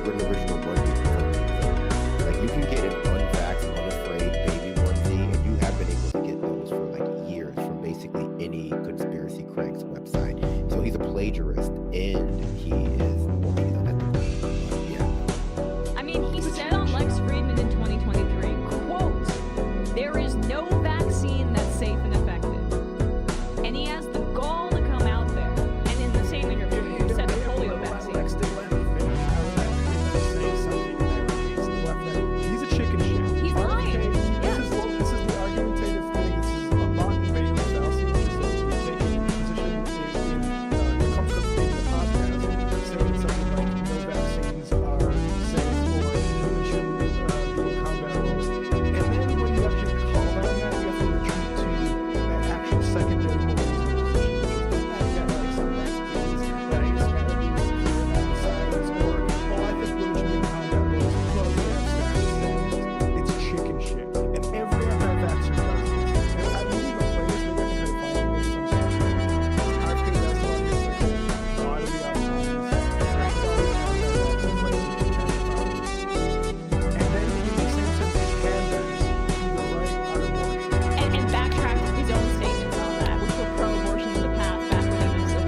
an original onesie. Like, you can get an unvaxxed, unafraid baby onesie, and you have been able to get those for like years from basically any conspiracy cranks website. So he's a plagiarist, and he is working on that. Yeah. I mean, he said on Lex Friedman in 2023, quote, "There is no vaccine that's safe and effective." And he has the gall to come out there, and in the same interview, he said the polio vaccine. He's a chicken shit. He's lying. This is the argumentative thing. This is a mock-invading fallacy, which is that you take a position in comes from making a podcast saying something like no vaccines are safe or women shouldn't be in combat roles. And then when you actually call that, you have to retreat to an actual secondary mobilization position, which is the academics and that is kind of being science or, I think women should be in combat roles. Well, we have stats. It's chicken shit. And every anti-vaxxer does this. And I didn't even play this. Maybe I can try to find maybe some social. I've been that's on this. Why do we have and then in the same sense, he can then to the right on abortion. And backtracked his own statements on that, which were pro-abortion in the past, back when he was the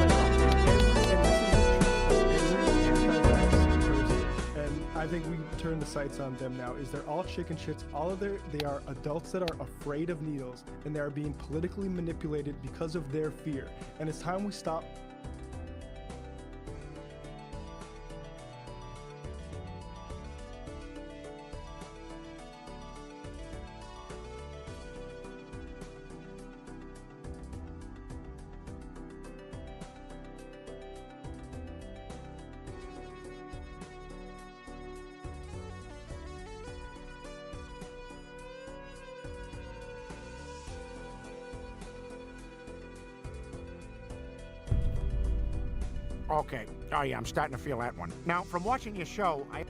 And I think we turn the sights on them now. Is they're all chicken shits. They are adults that are afraid of needles, and they are being politically manipulated because of their fear. And it's time we stop. Okay. Oh, yeah, I'm starting to feel that one. Now, from watching your show, I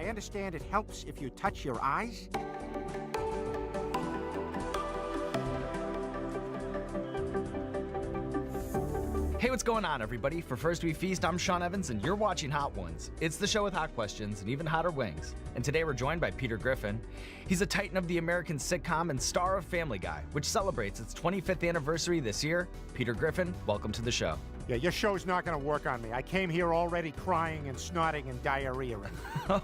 understand it helps if you touch your eyes. Hey, what's going on, everybody? For First We Feast, I'm Sean Evans, and you're watching Hot Ones. It's the show with hot questions and even hotter wings. And today we're joined by Peter Griffin. He's a titan of the American sitcom and star of Family Guy, which celebrates its 25th anniversary this year. Peter Griffin, welcome to the show. Yeah, your show's not going to work on me. I came here already crying and snotting and diarrhea.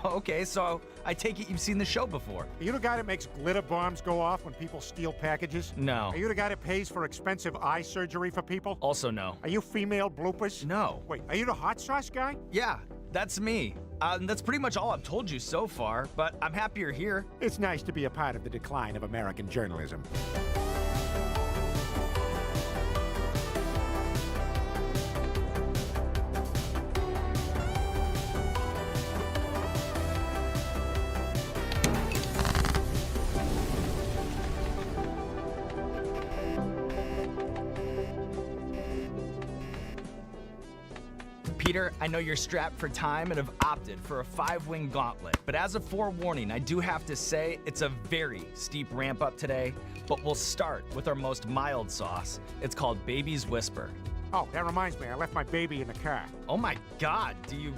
Okay, so I take it you've seen the show before. Are you the guy that makes glitter bombs go off when people steal packages? No. Are you the guy that pays for expensive eye surgery for people? Also no. Are you female bloopers? No. Wait, are you the hot sauce guy? Yeah, that's me. That's pretty much all I've told you so far, but I'm happy you're here. It's nice to be a part of the decline of American journalism. Peter, I know you're strapped for time and have opted for a 5-wing gauntlet, but as a forewarning, I do have to say it's a very steep ramp up today, but we'll start with our most mild sauce. It's called Baby's Whisper. Oh, that reminds me, I left my baby in the car. Oh my God, do you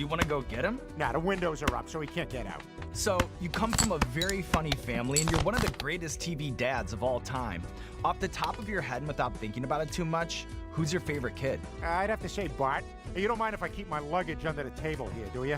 want to go get him? Nah, the windows are up, so he can't get out. So, you come from a very funny family and you're one of the greatest TV dads of all time. Off the top of your head and without thinking about it too much, who's your favorite kid? I'd have to say Bart. Hey, you don't mind if I keep my luggage under the table here, do you?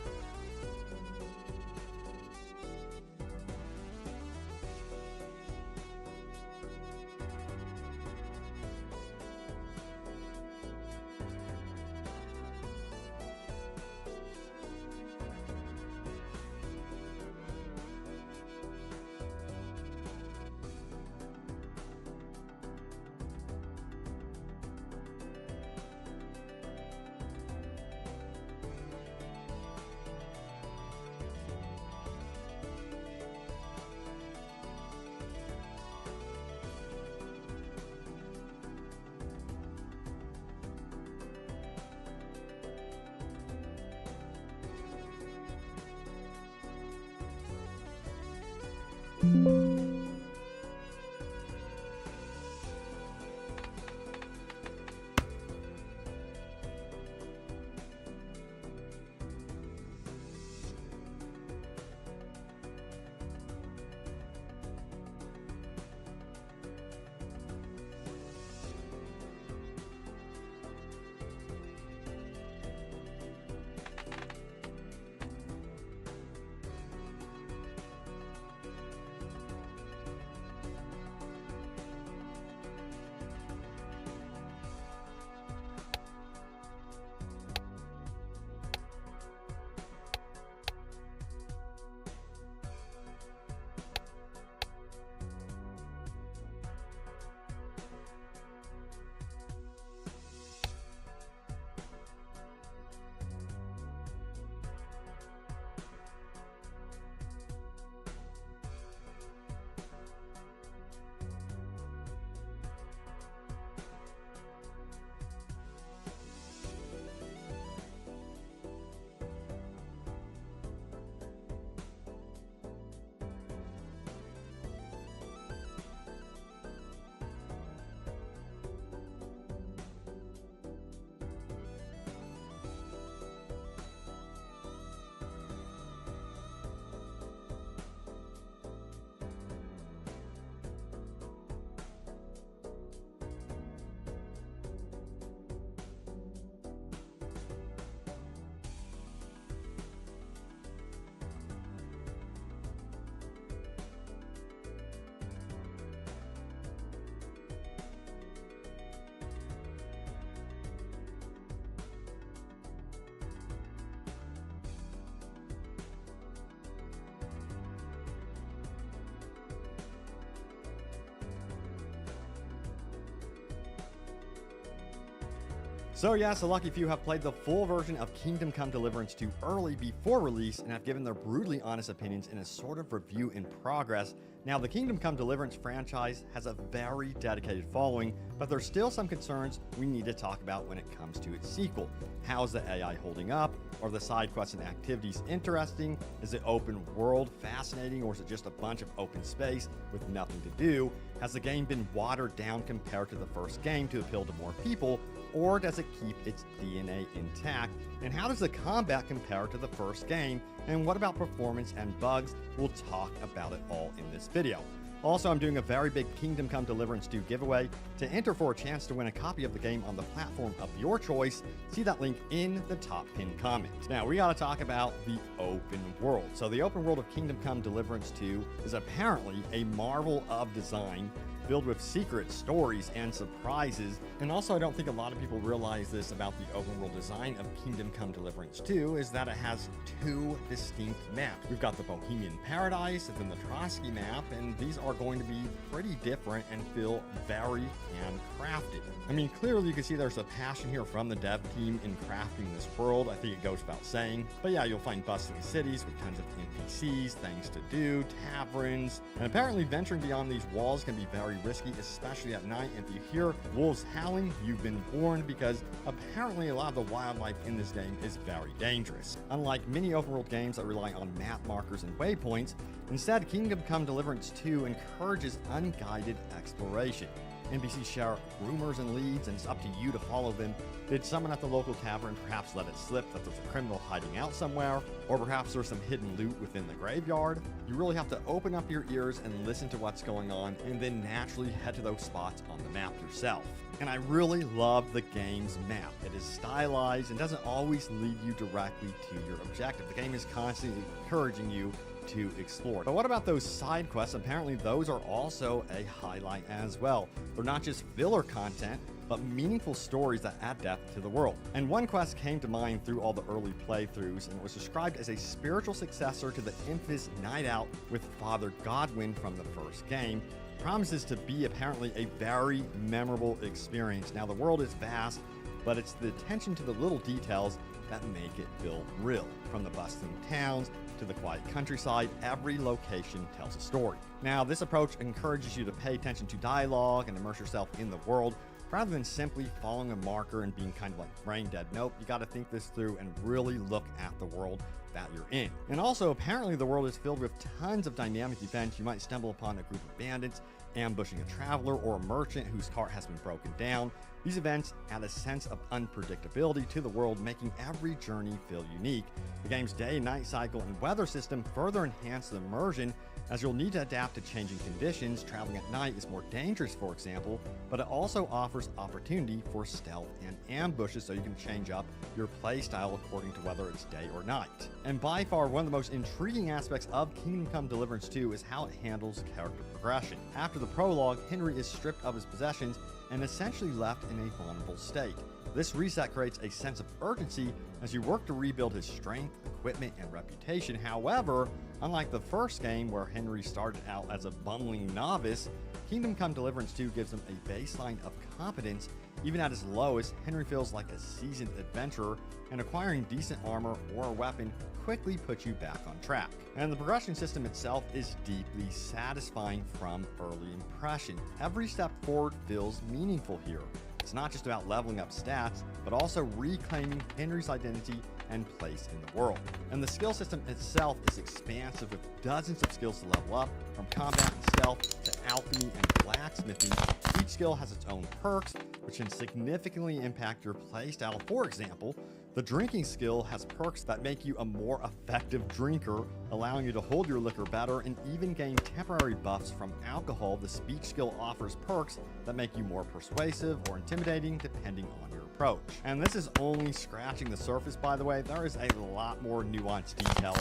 So yes, a lucky few have played the full version of Kingdom Come Deliverance 2 early before release and have given their brutally honest opinions in a sort of review in progress. Now, the Kingdom Come Deliverance franchise has a very dedicated following, but there's still some concerns we need to talk about when it comes to its sequel. How's the AI holding up? Are the side quests and activities interesting? Is it open world fascinating, or is it just a bunch of open space with nothing to do? Has the game been watered down compared to the first game to appeal to more people, or does it keep its DNA intact? And how does the combat compare to the first game? And what about performance and bugs? We'll talk about it all in this video. Also, I'm doing a very big Kingdom Come Deliverance 2 giveaway. To enter for a chance to win a copy of the game on the platform of your choice, see that link in the top pinned comment. Now, we gotta talk about the open world. So the open world of Kingdom Come Deliverance 2 is apparently a marvel of design, filled with secrets, stories, and surprises. And also, I don't think a lot of people realize this about the open world design of Kingdom Come Deliverance 2 is that it has two distinct maps. We've got the Bohemian Paradise and then the Trotsky map, and these are going to be pretty different and feel very handcrafted. I mean, clearly you can see there's a passion here from the dev team in crafting this world. I think it goes without saying. But yeah, you'll find bustling cities with tons of NPCs, things to do, taverns, and apparently venturing beyond these walls can be very very risky, especially at night. And if you hear wolves howling, you've been warned, because apparently a lot of the wildlife in this game is very dangerous. Unlike many open world games that rely on map markers and waypoints, instead Kingdom Come Deliverance 2 encourages unguided exploration. NPCs share rumors and leads, and it's up to you to follow them. Did someone at the local tavern perhaps let it slip that there's a criminal hiding out somewhere? Or perhaps there's some hidden loot within the graveyard? You really have to open up your ears and listen to what's going on, and then naturally head to those spots on the map yourself. And I really love the game's map. It is stylized and doesn't always lead you directly to your objective. The game is constantly encouraging you to explore. But what about those side quests? Apparently those are also a highlight as well. They're not just filler content, but meaningful stories that add depth to the world. And one quest came to mind through all the early playthroughs, and it was described as a spiritual successor to the infamous Night Out with Father Godwin from the first game. Promises to be apparently a very memorable experience. Now the world is vast, but it's the attention to the little details that make it feel real. From the bustling towns to the quiet countryside, every location tells a story. Now, this approach encourages you to pay attention to dialogue and immerse yourself in the world, rather than simply following a marker and being kind of like brain dead. Nope, you got to think this through and really look at the world that you're in. And also, apparently the world is filled with tons of dynamic events. You might stumble upon a group of bandits ambushing a traveler or a merchant whose cart has been broken down. These events add a sense of unpredictability to the world, making every journey feel unique. The game's day and night cycle and weather system further enhance the immersion, as you'll need to adapt to changing conditions. Traveling at night is more dangerous, for example, but it also offers opportunity for stealth and ambushes, so you can change up your playstyle according to whether it's day or night. And by far, one of the most intriguing aspects of Kingdom Come Deliverance 2 is how it handles character progression. After the prologue, Henry is stripped of his possessions and essentially left in a vulnerable state. This reset creates a sense of urgency as you work to rebuild his strength, equipment, and reputation. However, unlike the first game where Henry started out as a bumbling novice, Kingdom Come Deliverance 2 gives him a baseline of competence. Even at his lowest, Henry feels like a seasoned adventurer, and acquiring decent armor or a weapon quickly puts you back on track. And the progression system itself is deeply satisfying from early impression. Every step forward feels meaningful here. It's not just about leveling up stats, but also reclaiming Henry's identity and place in the world. And the skill system itself is expansive, with dozens of skills to level up, from combat and stealth to alchemy and blacksmithing. Each skill has its own perks, which can significantly impact your playstyle. For example, the drinking skill has perks that make you a more effective drinker, allowing you to hold your liquor better and even gain temporary buffs from alcohol. The speech skill offers perks that make you more persuasive or intimidating depending on your approach. And this is only scratching the surface, by the way. There is a lot more nuanced detail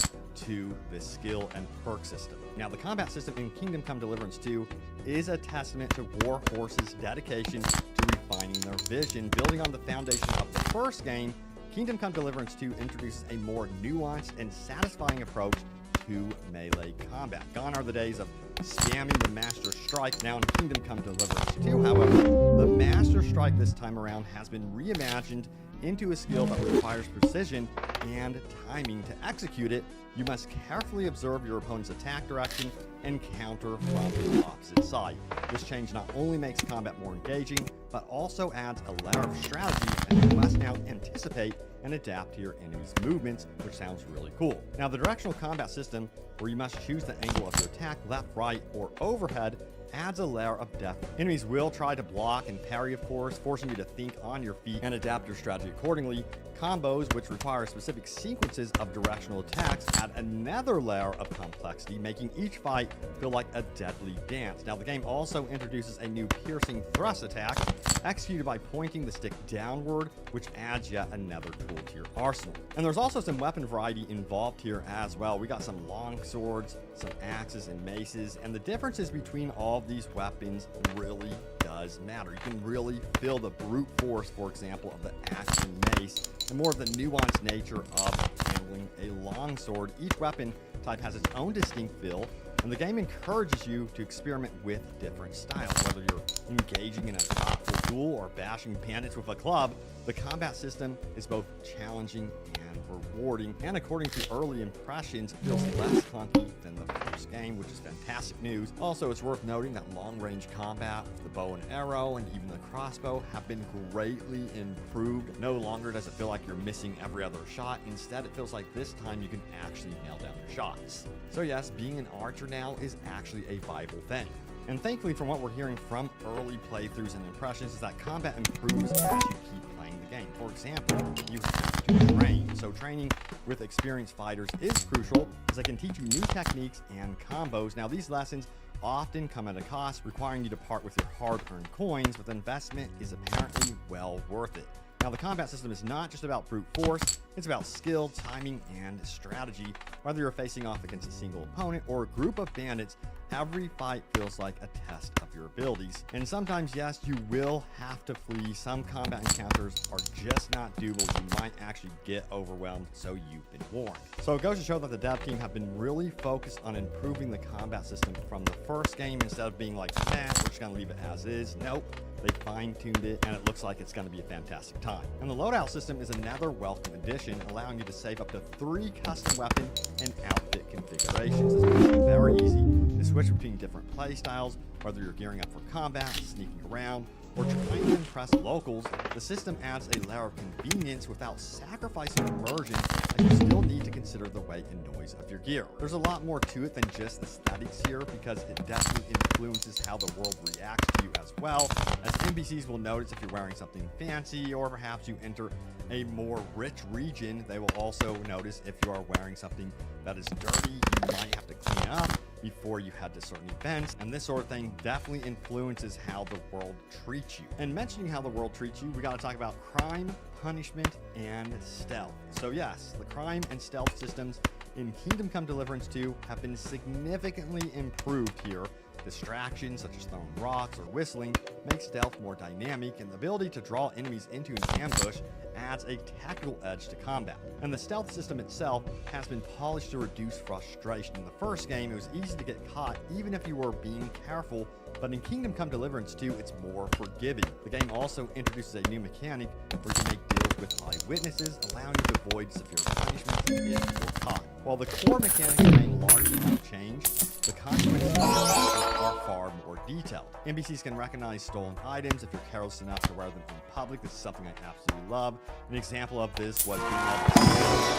to this skill and perk system. Now, the combat system in Kingdom Come Deliverance 2 is a testament to Warhorse's dedication to refining their vision. Building on the foundation of the first game, Kingdom Come Deliverance 2 introduces a more nuanced and satisfying approach to melee combat. Gone are the days of spamming the Master Strike. Now in Kingdom Come Deliverance 2, however, the Master Strike this time around has been reimagined into a skill that requires precision and timing. To execute it, you must carefully observe your opponent's attack direction and counter from the opposite side. This change not only makes combat more engaging, but also adds a layer of strategy, and you must now anticipate and adapt to your enemy's movements, which sounds really cool. Now, the directional combat system, where you must choose the angle of your attack, left, right, or overhead, adds a layer of depth. Enemies will try to block and parry, of course, forcing you to think on your feet and adapt your strategy accordingly. Combos, which require specific sequences of directional attacks, add another layer of complexity, making each fight feel like a deadly dance. Now, the game also introduces a new piercing thrust attack, executed by pointing the stick downward, which adds yet another tool to your arsenal. And there's also some weapon variety involved here as well. We got some long swords, some axes and maces, and the differences between all of these weapons really does matter. You can really feel the brute force, for example, of the axe and mace, and more of the nuanced nature of handling a longsword. Each weapon type has its own distinct feel, and the game encourages you to experiment with different styles. Whether you're engaging in a thoughtful duel or bashing bandits with a club, the combat system is both challenging and and rewarding, and according to early impressions, feels less clunky than the first game, which is fantastic news. Also, it's worth noting that long-range combat with the bow and arrow and even the crossbow have been greatly improved. No longer does it feel like you're missing every other shot. Instead, it feels like this time you can actually nail down your shots. So yes, being an archer now is actually a viable thing. And thankfully, from what we're hearing from early playthroughs and impressions, is that combat improves as you keep playing the game. For example, you have to train. So training with experienced fighters is crucial, as they can teach you new techniques and combos. Now, these lessons often come at a cost, requiring you to part with your hard-earned coins, but the investment is apparently well worth it. Now, the combat system is not just about brute force, it's about skill, timing, and strategy. Whether you're facing off against a single opponent or a group of bandits, every fight feels like a test of your abilities. And sometimes, yes, you will have to flee. Some combat encounters are just not doable. You might actually get overwhelmed, so you've been warned. So it goes to show that the dev team have been really focused on improving the combat system from the first game instead of being like, nah, we're just gonna leave it as is. Nope. They fine-tuned it, and it looks like it's going to be a fantastic time. And the loadout system is another welcome addition, allowing you to save up to 3 custom weapon and outfit configurations. This makes it very easy to switch between different playstyles, whether you're gearing up for combat, sneaking around, or trying to impress locals. The system adds a layer of convenience without sacrificing immersion, as you still need to consider the weight and noise of your gear. There's a lot more to it than just aesthetics here, because it definitely influences how the world reacts to you as well, as NPCs will notice if you're wearing something fancy, or perhaps you enter a more rich region. They will also notice if you are wearing something that is dirty, you might have to clean up before you head to certain events, and this sort of thing definitely influences how the world treats you. And mentioning how the world treats you, we got to talk about crime, punishment, and stealth. So yes, the crime and stealth systems in Kingdom Come Deliverance 2 have been significantly improved here. Distractions such as throwing rocks or whistling make stealth more dynamic, and the ability to draw enemies into an ambush adds a tactical edge to combat. And the stealth system itself has been polished to reduce frustration. In the first game, it was easy to get caught even if you were being careful, but in Kingdom Come Deliverance 2, it's more forgiving. The game also introduces a new mechanic where you can make deals with eyewitnesses, allowing you to avoid severe punishment if you're caught. While the core mechanics remain largely unchanged, the consequences are far more detailed. NPCs can recognize stolen items if you're careless enough to wear them in public. This is something I absolutely love. An example of this was being able to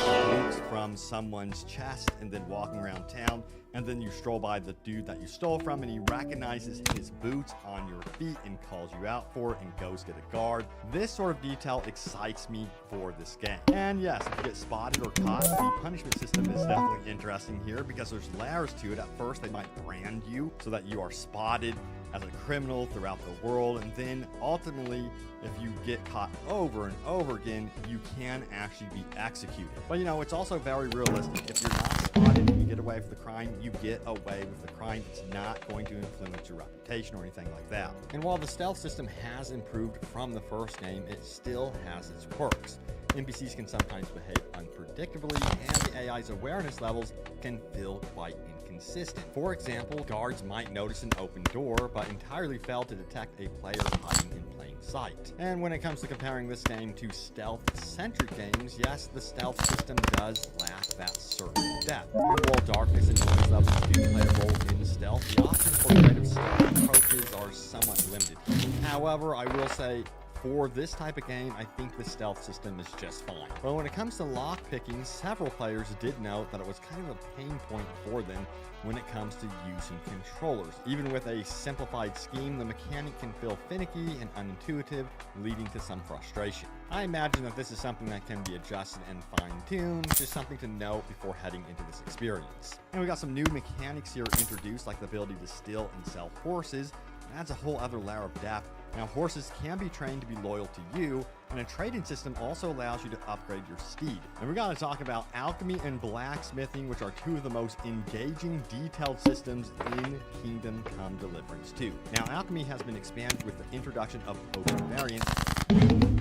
steal boots from someone's chest and then walking around town, and then you stroll by the dude that you stole from, and he recognizes his boots on your feet and calls you out for it and goes get a guard. This sort of detail excites me for this game. And yes, if you get spotted or caught, the punishment system is definitely interesting here, because there's layers to it. At first, they might brand you so that you are spotted as a criminal throughout the world, and then ultimately, if you get caught over and over again, you can actually be executed. But you know, it's also very realistic. If you're not spotted and you get away with the crime, you get away with the crime. It's not going to influence your reputation or anything like that. And while the stealth system has improved from the first game, it still has its quirks. NPCs can sometimes behave unpredictably, and the AI's awareness levels can feel quite inconsistent. For example, guards might notice an open door, but entirely fail to detect a player hiding in plain sight. And when it comes to comparing this game to stealth-centric games, yes, the stealth system does lack that certain depth. And while darkness and noise levels do play a role in stealth, the options for creative stealth approaches are somewhat limited. However, I will say, for this type of game, I think the stealth system is just fine. But when it comes to lockpicking, several players did note that it was kind of a pain point for them when it comes to using controllers. Even with a simplified scheme, the mechanic can feel finicky and unintuitive, leading to some frustration. I imagine that this is something that can be adjusted and fine-tuned, just something to note before heading into this experience. And we got some new mechanics here introduced, like the ability to steal and sell horses. It adds a whole other layer of depth. Now, horses can be trained to be loyal to you, and a trading system also allows you to upgrade your steed. And we got to talk about alchemy and blacksmithing, which are two of the most engaging, detailed systems in Kingdom Come Deliverance 2. Now, alchemy has been expanded with the introduction of potion variants,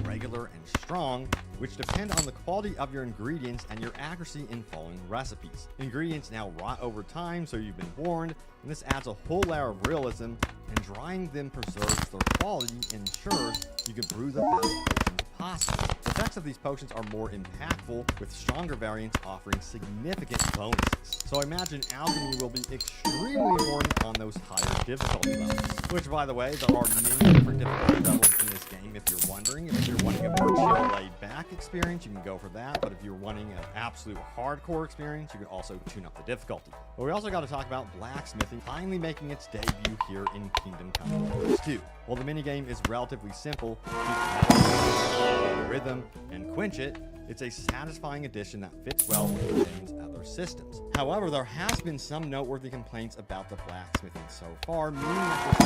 regular and strong, which depend on the quality of your ingredients and your accuracy in following recipes. Ingredients now rot over time, so you've been warned, and this adds a whole layer of realism, and drying them preserves their quality and ensures you can brew the best potions possible. The effects of these potions are more impactful, with stronger variants offering significant bonuses. So I imagine alchemy will be extremely important on those higher difficulty levels. Which, by the way, there are many different difficulty levels in this game if you're wondering. If you're wanting a more chill, laid-back experience, you can go for that. But if you're wanting an absolute hardcore experience, you can also tune up the difficulty. But we also got to talk about blacksmithing finally making its debut here in Kingdom Come Deliverance 2. While the minigame is relatively simple, rhythm, and quench it, it's a satisfying addition that fits well with the game's other systems. However, there has been some noteworthy complaints about the blacksmithing so far, meaning that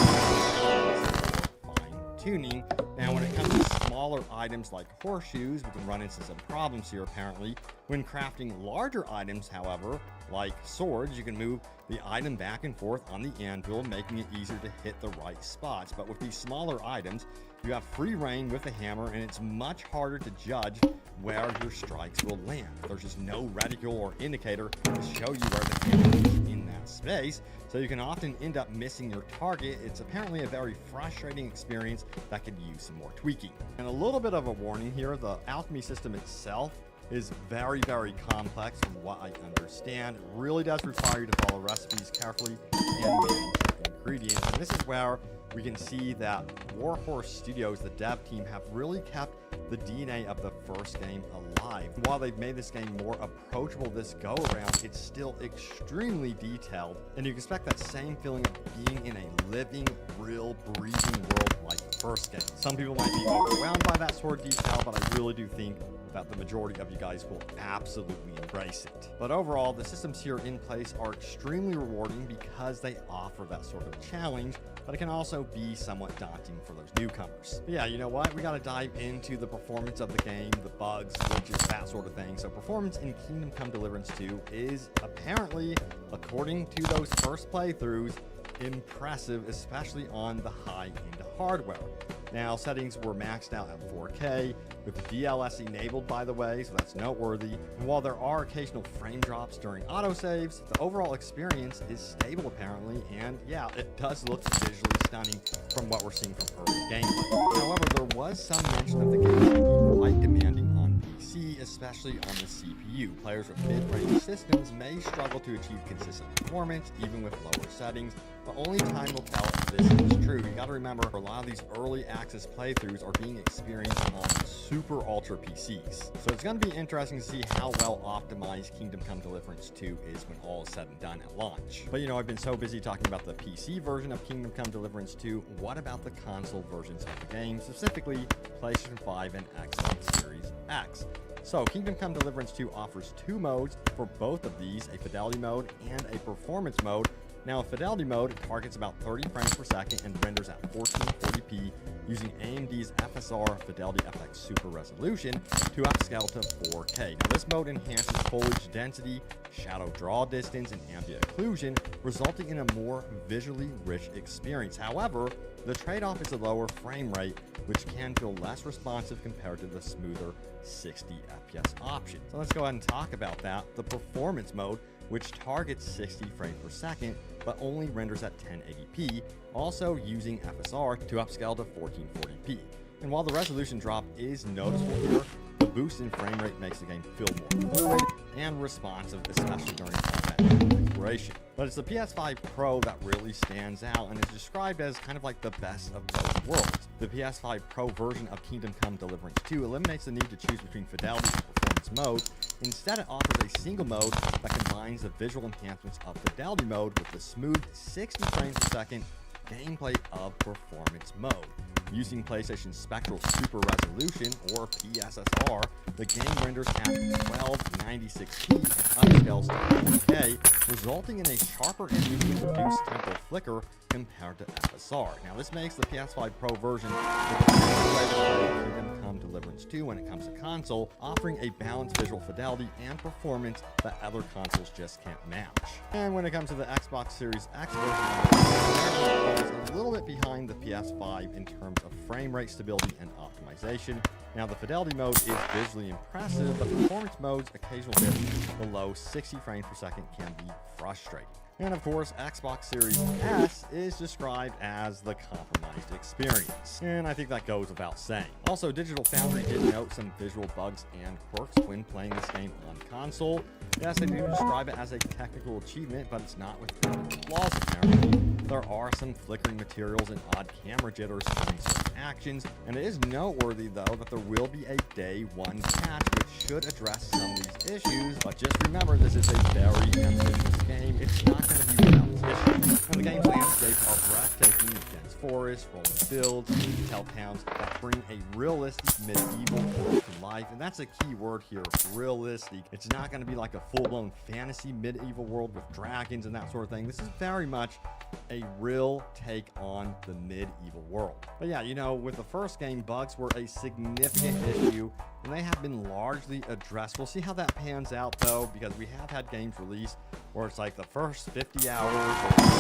fine-tuning. Now, when it comes to smaller items like horseshoes, we can run into some problems here apparently. When crafting larger items, however, like swords, you can move the item back and forth on the anvil, making it easier to hit the right spots. But with these smaller items, you have free reign with the hammer, and it's much harder to judge where your strikes will land. There's just no reticle or indicator to show you where the hammer is in that space, so you can often end up missing your target. It's apparently a very frustrating experience that could use some more tweaking. And a little bit of a warning here, the alchemy system itself is very, very complex from what I understand. It really does require you to follow recipes carefully and manage ingredients. And this is where we can see that Warhorse Studios, the dev team, have really kept the DNA of the first game alive. While they've made this game more approachable this go-around, it's still extremely detailed, and you can expect that same feeling of being in a living, real, breathing world like the first game. Some people might be overwhelmed by that sort of detail, but I really do think that the majority of you guys will absolutely embrace it. But overall, the systems here in place are extremely rewarding because they offer that sort of challenge, but it can also be somewhat daunting for those newcomers. But yeah, you know what? We gotta dive into the performance of the game, the bugs, glitches, that sort of thing. So performance in Kingdom Come Deliverance 2 is apparently, according to those first playthroughs, impressive, especially on the high-end hardware. Now, settings were maxed out at 4K, with the DLS enabled, by the way, so that's noteworthy. And while there are occasional frame drops during autosaves, the overall experience is stable, apparently, and yeah, it does look visually stunning from what we're seeing from early gameplay. However, there was some mention of the game being quite demanding on PC, especially on the CPU. Players with mid-range systems may struggle to achieve consistent performance, even with lower settings, but only time will tell if this is true. You gotta remember, a lot of these early access playthroughs are being experienced on super ultra PCs. So it's gonna be interesting to see how well optimized Kingdom Come Deliverance 2 is when all is said and done at launch. But you know, I've been so busy talking about the PC version of Kingdom Come Deliverance 2, what about the console versions of the game, specifically PlayStation 5 and Xbox Series X? So, Kingdom Come Deliverance 2 offers two modes for both of these, a fidelity mode and a performance mode. Now, a fidelity mode targets about 30 frames per second and renders at 1440p using AMD's FSR Fidelity FX Super Resolution to upscale to 4K. Now, this mode enhances foliage density, shadow draw distance, and ambient occlusion, resulting in a more visually rich experience. However, the trade-off is a lower frame rate, which can feel less responsive compared to the smoother 60 FPS option. So let's go ahead and talk about that. The performance mode, which targets 60 frames per second, but only renders at 1080p, also using FSR to upscale to 1440p. And while the resolution drop is noticeable here, the boost in frame rate makes the game feel more fluid and responsive, especially during combat exploration. But it's the PS5 Pro that really stands out and is described as kind of like the best of both worlds. The PS5 Pro version of Kingdom Come Deliverance 2 eliminates the need to choose between fidelity and performance modes. Instead, it offers a single mode that combines the visual enhancements of fidelity mode with the smooth 60 frames per second gameplay of performance mode. Using PlayStation's Spectral Super Resolution, or PSSR, the game renders at 1296p and upscales to 4K, resulting in a sharper image with reduced temporal flicker compared to FSR. Now, this makes the PS5 Pro version the best way to play Kingdom Come Deliverance 2 when it comes to console, offering a balanced visual fidelity and performance that other consoles just can't match. And when it comes to the Xbox Series X version, it falls a little bit behind the PS5 in terms of frame rate stability and optimization. Now, the fidelity mode is visually impressive, but performance mode's occasional dip below 60 frames per second can be frustrating. And of course, Xbox Series S is described as the compromised experience. And I think that goes without saying. Also, Digital Foundry did note some visual bugs and quirks when playing this game on console. Yes, they do describe it as a technical achievement, but it's not without flaws apparently. There are some flickering materials and odd camera jitters during certain actions, and it is noteworthy though that there will be a day one patch which should address some of these issues, but just remember this is a very ambitious game. It's not going to be without issues. And the game's landscapes are breathtaking with dense forests, rolling fields, detailed towns that bring a realistic medieval world to life, and that's a key word here, realistic. It's not going to be like a full-blown fantasy medieval world with dragons and that sort of thing. This is very much a real take on the medieval world. But yeah, you know, with the first game, bugs were a significant issue, and they have been largely addressed. We'll see how that pans out though, because we have had games released where it's like the first 50 hours or 50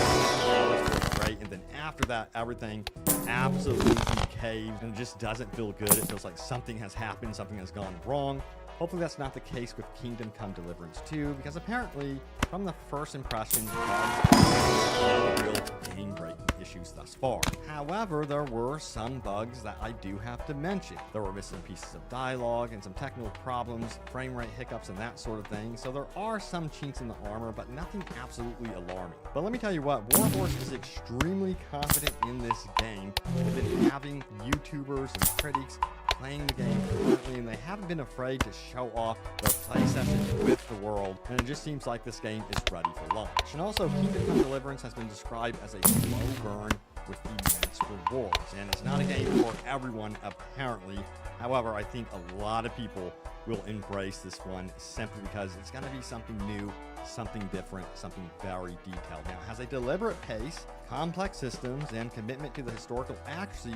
hours feel great, and then after that, everything absolutely caves and it just doesn't feel good. It feels like something has happened, something has gone wrong. Hopefully that's not the case with Kingdom Come Deliverance 2, because apparently, from the first impressions, bugs real game-breaking issues thus far. However, there were some bugs that I do have to mention. There were missing pieces of dialogue and some technical problems, frame rate hiccups and that sort of thing, so there are some chinks in the armor, but nothing absolutely alarming. But let me tell you what, Warhorse is extremely confident in this game. They've been having YouTubers and critics playing the game currently, and they haven't been afraid to show off their play sessions with the world, and it just seems like this game is ready for launch. And also, Kingdom Come Deliverance has been described as a slow burn with immense rewards, and it's not a game for everyone apparently. However, I think a lot of people will embrace this one simply because it's going to be something new, something different, something very detailed. Now, it has a deliberate pace, complex systems, and commitment to the historical accuracy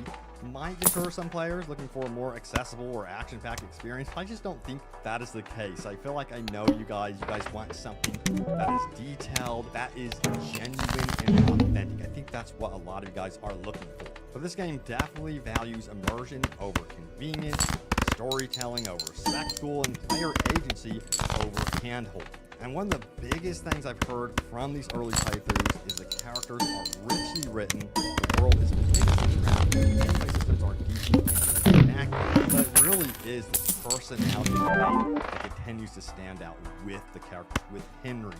might deter some players looking for a more accessible or action-packed experience. I just don't think that is the case. I feel like I know you guys want something that is detailed, that is genuine and authentic. I think that's what a lot of you guys are looking for. But this game definitely values immersion over convenience, storytelling over spectacle, and player agency over hand-holding. And one of the biggest things I've heard from these early playthroughs is the characters are richly written, the world is meticulously crafted, and gameplay systems are deeply and accurate, but it really is the personality of the game that continues to stand out with the characters, with Henry,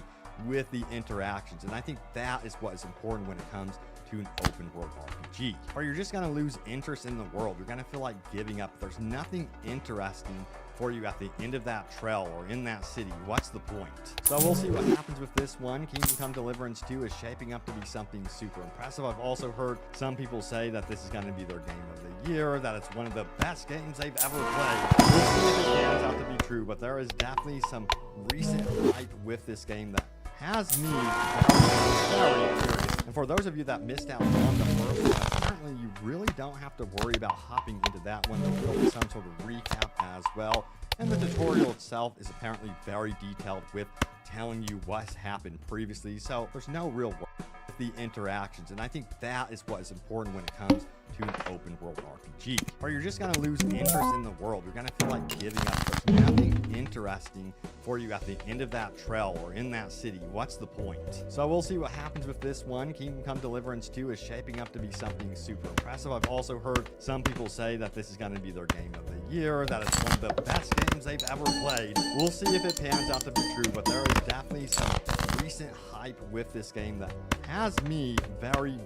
with the interactions, and I think that is what is important when it comes to an open world RPG. Or you're just going to lose interest in the world, you're going to feel like giving up. There's nothing interesting for you at the end of that trail or in that city. What's the point? So we'll see what happens with this one. Kingdom Come Deliverance 2 is shaping up to be something super impressive. I've also heard some people say that this is going to be their game of the year, that it's one of the best games they've ever played. We'll see if it turns out to be true, but there is definitely some recent hype with this game that has me very curious. And for those of you that missed out on the first one, apparently you really don't have to worry about hopping into that one. There will be some sort of recap as well. And the tutorial itself is apparently very detailed with telling you what's happened previously. So there's no real worry with the interactions. And I think that is what is important when it comes to an open world RPG. Or you're just going to lose interest in the world. You're going to feel like giving up. There's nothing interesting for you at the end of that trail or in that city. What's the point? So we'll see what happens with this one. Kingdom Come Deliverance 2 is shaping up to be something super impressive. I've also heard some people say that this is going to be their game of the year, that it's one of the best games they've ever played. We'll see if it pans out to be true, but there is definitely some recent hype with this game that has me very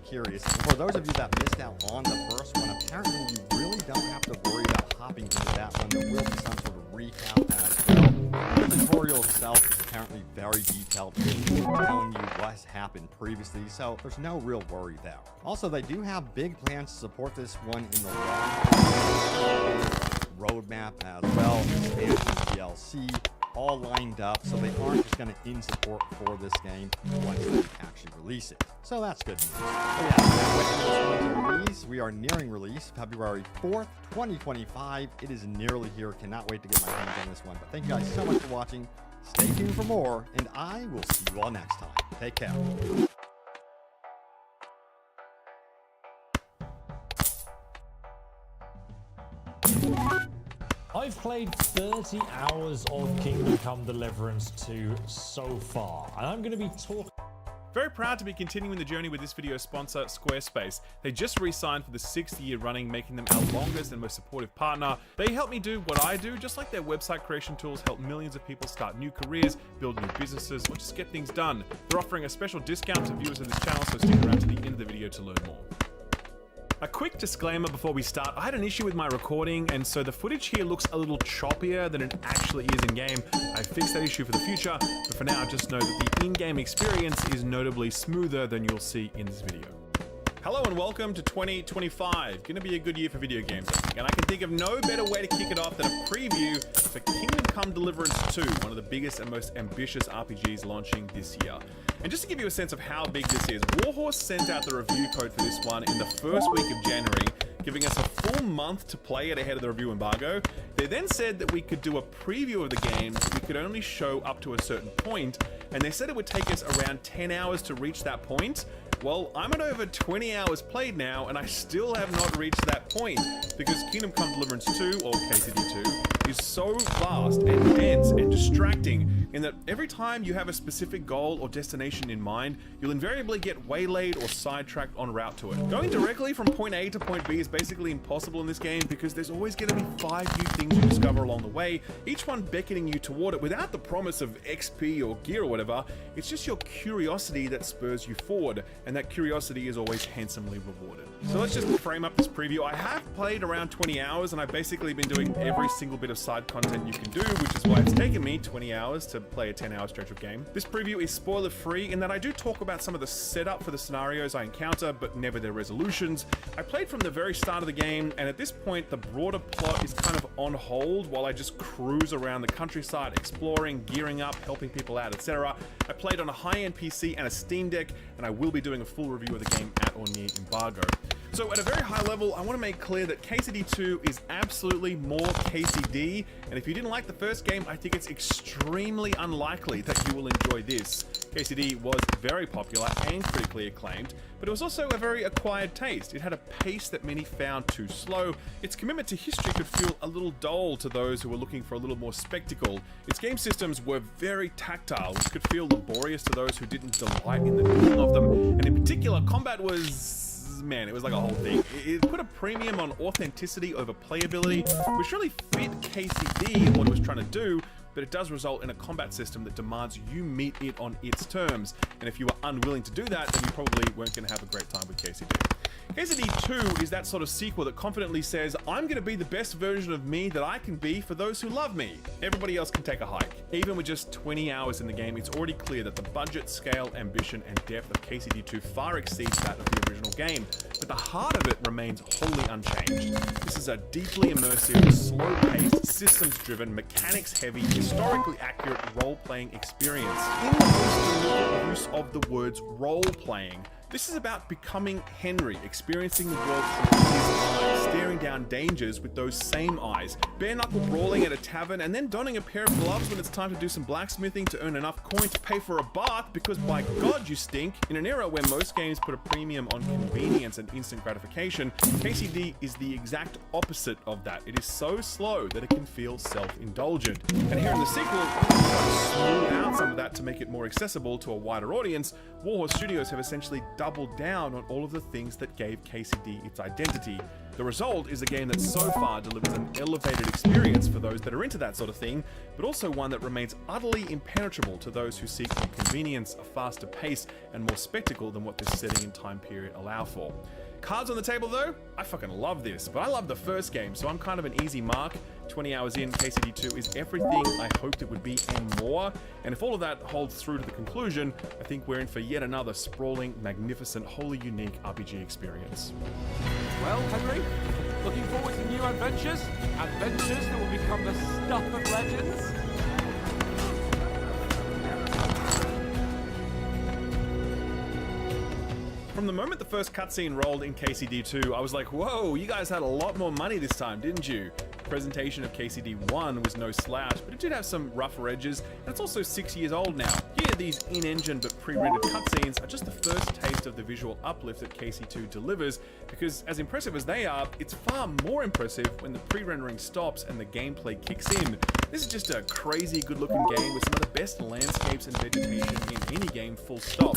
curious. And for those of you that missed out on the first one, apparently you really don't have to worry about hopping into that one. There will be some sort of recap as well. The tutorial itself is apparently very detailed, telling you what's happened previously, so there's no real worry there. Also, they do have big plans to support this one in the long roadmap as well, expansion DLC, all lined up, so they aren't just going to end support for this game once they actually release it. So that's good news. But yeah, waiting for this one to release. We are nearing release, February 4th, 2025. It is nearly here. Cannot wait to get my hands on this one. But thank you guys so much for watching. Stay tuned for more, and I will see you all next time. Take care. I've played 30 hours of Kingdom Come Deliverance 2 so far, and I'm going to be talking Very proud to be continuing the journey with this video sponsor, Squarespace. They just re-signed for the 6th year running, making them our longest and most supportive partner. They help me do what I do, just like their website creation tools help millions of people start new careers, build new businesses, or just get things done. They're offering a special discount to viewers of this channel, so stick around to the end of the video to learn more. A quick disclaimer before we start, I had an issue with my recording, and so the footage here looks a little choppier than it actually is in-game. I fixed that issue for the future, but for now just know that the in-game experience is notably smoother than you'll see in this video. Hello and welcome to 2025. Gonna be a good year for video games, I think, and I can think of no better way to kick it off than a preview for Kingdom Come Deliverance 2, one of the biggest and most ambitious RPGs launching this year. And just to give you a sense of how big this is, Warhorse sent out the review code for this one in the first week of January, giving us a full month to play it ahead of the review embargo. They then said that we could do a preview of the game, but we could only show up to a certain point, and they said it would take us around 10 hours to reach that point. Well, I'm at over 20 hours played now, and I still have not reached that point, because Kingdom Come Deliverance 2, or KCD2, is so vast and dense and distracting in that every time you have a specific goal or destination in mind, you'll invariably get waylaid or sidetracked en route to it. Going directly from point A to point B is basically impossible in this game because there's always going to be 5 new things you discover along the way, each one beckoning you toward it without the promise of XP or gear or whatever. It's just your curiosity that spurs you forward, and that curiosity is always handsomely rewarded. So let's just frame up this preview. I have played around 20 hours and I've basically been doing every single bit of side content you can do, which is why it's taken me 20 hours to play a 10-hour stretch of game. This preview is spoiler free in that I do talk about some of the setup for the scenarios I encounter, but never their resolutions. I played from the very start of the game, and at this point the broader plot is kind of on hold while I just cruise around the countryside, exploring, gearing up, helping people out, etc. I played on a high-end PC and a Steam Deck, and I will be doing a full review of the game at or near embargo. So at a very high level, I want to make clear that KCD2 is absolutely more KCD, and if you didn't like the first game, I think it's extremely unlikely that you will enjoy this. KCD was very popular and critically acclaimed, but it was also a very acquired taste. It had a pace that many found too slow. Its commitment to history could feel a little dull to those who were looking for a little more spectacle. Its game systems were very tactile, which could feel laborious to those who didn't delight in the doing of them, and in particular, combat was... man, it was like a whole thing. It put a premium on authenticity over playability, which really fit KCD and what it was trying to do, but it does result in a combat system that demands you meet it on its terms. And if you were unwilling to do that, then you probably weren't going to have a great time with KCD. KCD 2 is that sort of sequel that confidently says, I'm going to be the best version of me that I can be for those who love me. Everybody else can take a hike. Even with just 20 hours in the game, it's already clear that the budget, scale, ambition, and depth of KCD 2 far exceeds that of the original game. But the heart of it remains wholly unchanged. This is a deeply immersive, slow-paced, systems-driven, mechanics-heavy, historically accurate role-playing experience. In the most deliberate use of the words role-playing, this is about becoming Henry, experiencing the world through his eyes, staring down dangers with those same eyes, bare-knuckle brawling at a tavern, and then donning a pair of gloves when it's time to do some blacksmithing to earn enough coin to pay for a bath because by God you stink. In an era where most games put a premium on convenience and instant gratification, KCD is the exact opposite of that. It is so slow that it can feel self-indulgent. And here in the sequel, to smooth out some of that to make it more accessible to a wider audience, Warhorse Studios have essentially doubled down on all of the things that gave KCD its identity. The result is a game that so far delivers an elevated experience for those that are into that sort of thing, but also one that remains utterly impenetrable to those who seek more convenience, a faster pace, and more spectacle than what this setting and time period allow for. Cards on the table though, I fucking love this, but I love the first game, so I'm kind of an easy mark. 20 hours in, KCD2 is everything I hoped it would be and more, and if all of that holds through to the conclusion, I think we're in for yet another sprawling, magnificent, wholly unique RPG experience. Well, Henry, looking forward to new adventures? Adventures that will become the stuff of legends? From the moment the first cutscene rolled in KCD2, I was like, whoa, you guys had a lot more money this time, didn't you? The presentation of KCD1 was no slouch, but it did have some rougher edges, and it's also 6 years old now. Here, these in-engine but pre-rendered cutscenes are just the first taste of the visual uplift that KC2 delivers, because as impressive as they are, it's far more impressive when the pre-rendering stops and the gameplay kicks in. This is just a crazy good-looking game with some of the best landscapes and vegetation in any game, full stop.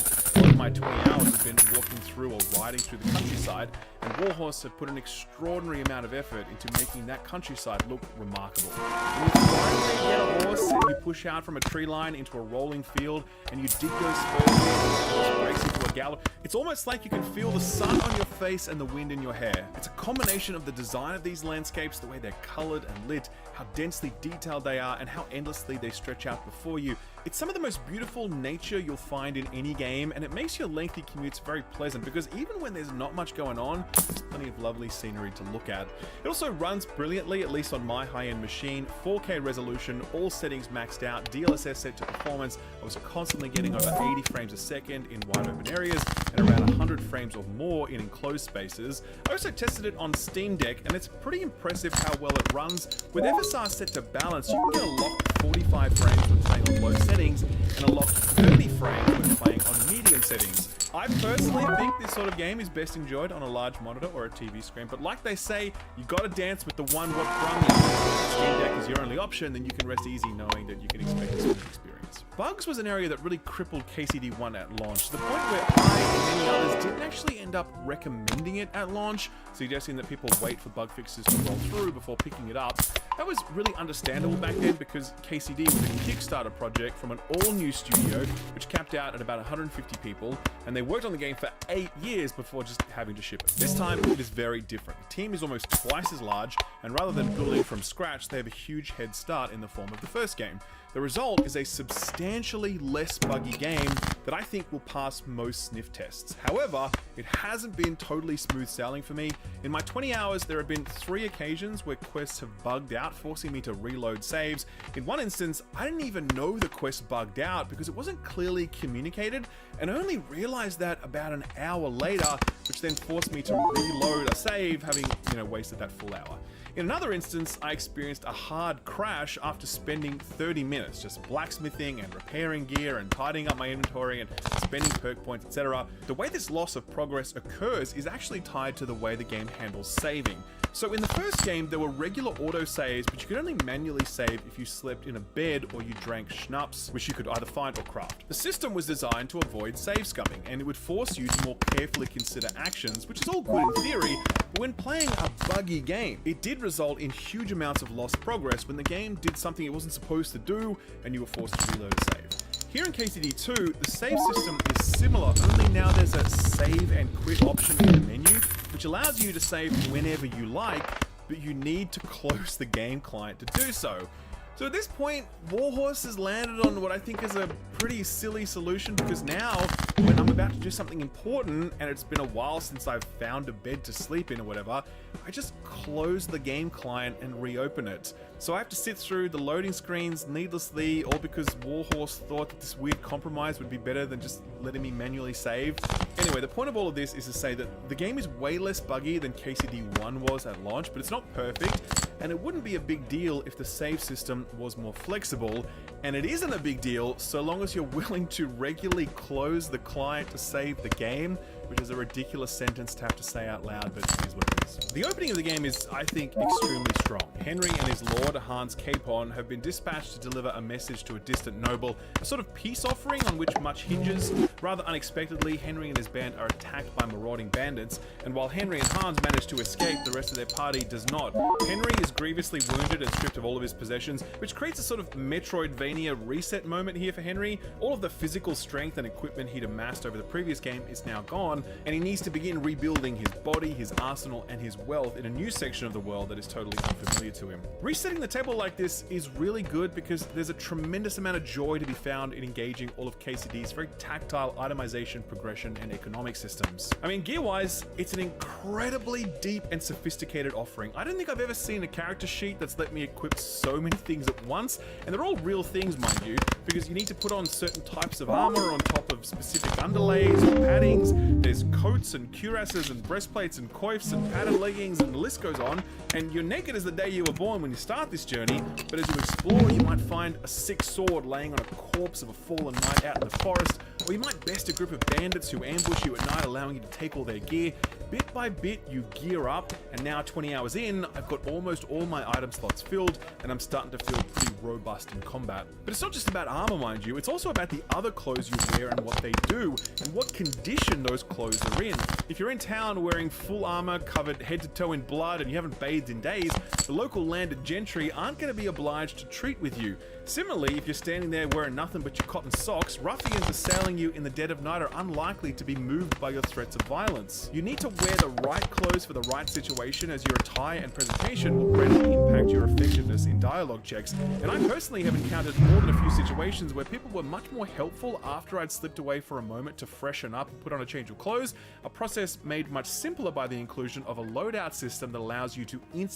my 20 hours has been walking through or riding through the countryside, and Warhorse have put an extraordinary amount of effort into making that countryside look remarkable. When you finally get a horse and you push out from a tree line into a rolling field and you dig those spurs in and the horse breaks into a gallop, it's almost like you can feel the sun on your face and the wind in your hair. It's a combination of the design of these landscapes, the way they're colored and lit, how densely detailed they are, and how endlessly they stretch out before you. It's some of the most beautiful nature you'll find in any game, and it makes your lengthy commutes very pleasant because even when there's not much going on, there's plenty of lovely scenery to look at. It also runs brilliantly, at least on my high-end machine. 4K resolution, all settings maxed out, DLSS set to performance. I was constantly getting over 80 frames a second in wide open areas and around 100 frames or more in enclosed spaces. I also tested it on Steam Deck, and it's pretty impressive how well it runs. With FSR set to balance, you can get a locked 45 frames when playing on low settings and a locked 30 frames when playing on medium settings. I personally think this sort of game is best enjoyed on a large monitor or a TV screen, but like they say, you gotta dance with the one what brung you. If Steam Deck is your only option, then you can rest easy knowing that you can expect a smooth experience. Bugs was an area that really crippled KCD1 at launch, to the point where I and many others didn't actually end up recommending it at launch, suggesting that people wait for bug fixes to roll through before picking it up. That was really understandable back then because KCD was a Kickstarter project from an all-new studio, which capped out at about 150 people, and they worked on the game for 8 years before just having to ship it. This time, it is very different. The team is almost twice as large, and rather than building from scratch, they have a huge head start in the form of the first game. The result is a substantially less buggy game that I think will pass most sniff tests. However, it hasn't been totally smooth sailing for me. In my 20 hours, there have been 3 occasions where quests have bugged out, forcing me to reload saves. In one instance, I didn't even know the quest bugged out because it wasn't clearly communicated, and I only realized that about an hour later, which then forced me to reload a save, having, wasted that full hour. In another instance, I experienced a hard crash after spending 30 minutes just blacksmithing and repairing gear and tidying up my inventory and spending perk points, etc. The way this loss of progress occurs is actually tied to the way the game handles saving. So in the first game, there were regular autosaves, but you could only manually save if you slept in a bed or you drank schnapps, which you could either find or craft. The system was designed to avoid save scumming, and it would force you to more carefully consider actions, which is all good in theory, but when playing a buggy game, it did result in huge amounts of lost progress when the game did something it wasn't supposed to do, and you were forced to reload a save. Here in KCD2, the save system is similar, only now there's a save and quit option in the menu, which allows you to save whenever you like, but you need to close the game client to do so. So at this point, Warhorse has landed on what I think is a pretty silly solution, because now, when I'm about to do something important, and it's been a while since I've found a bed to sleep in or whatever, I just close the game client and reopen it. So I have to sit through the loading screens needlessly, all because Warhorse thought that this weird compromise would be better than just letting me manually save. Anyway, the point of all of this is to say that the game is way less buggy than KCD1 was at launch, but it's not perfect, and it wouldn't be a big deal if the save system was more flexible, and it isn't a big deal so long as you're willing to regularly close the client to save the game, which is a ridiculous sentence to have to say out loud, but it is what it is. The opening of the game is, I think, extremely strong. Henry and his lord, Hans Capon, have been dispatched to deliver a message to a distant noble, a sort of peace offering on which much hinges. Rather unexpectedly, Henry and his band are attacked by marauding bandits, and while Henry and Hans manage to escape, the rest of their party does not. Henry is grievously wounded and stripped of all of his possessions, which creates a sort of Metroidvania reset moment here for Henry. All of the physical strength and equipment he'd amassed over the previous game is now gone, and he needs to begin rebuilding his body, his arsenal, and his wealth in a new section of the world that is totally unfamiliar to him. Resetting the table like this is really good because there's a tremendous amount of joy to be found in engaging all of KCD's very tactile itemization, progression, and economic systems. I mean, gear-wise, it's an incredibly deep and sophisticated offering. I don't think I've ever seen a character sheet that's let me equip so many things at once, and they're all real things, mind you, because you need to put on certain types of armor on top of specific underlays or paddings. There's coats and cuirasses and breastplates and coifs and padded leggings, and the list goes on, and you're naked as the day you were born when you start this journey, but as you explore, you might find a sick sword laying on a corpse of a fallen knight out in the forest, or you might best a group of bandits who ambush you at night, allowing you to take all their gear. Bit by bit, you gear up, and now 20 hours in, I've got almost all my item slots filled, and I'm starting to feel pretty robust in combat. But it's not just about armor, mind you, it's also about the other clothes you wear and what they do, and what condition those clothes are in. If you're in town wearing full armor, covered head to toe in blood, and you haven't bathed in days, the local landed gentry aren't going to be obliged to treat with you. Similarly, if you're standing there wearing nothing but your cotton socks, ruffians assailing you in the dead of night are unlikely to be moved by your threats of violence. You need to wear the right clothes for the right situation, as your attire and presentation will greatly impact your effectiveness in dialogue checks. And I personally have encountered more than a few situations where people were much more helpful after I'd slipped away for a moment to freshen up and put on a change of clothes, a process made much simpler by the inclusion of a loadout system that allows you to instantly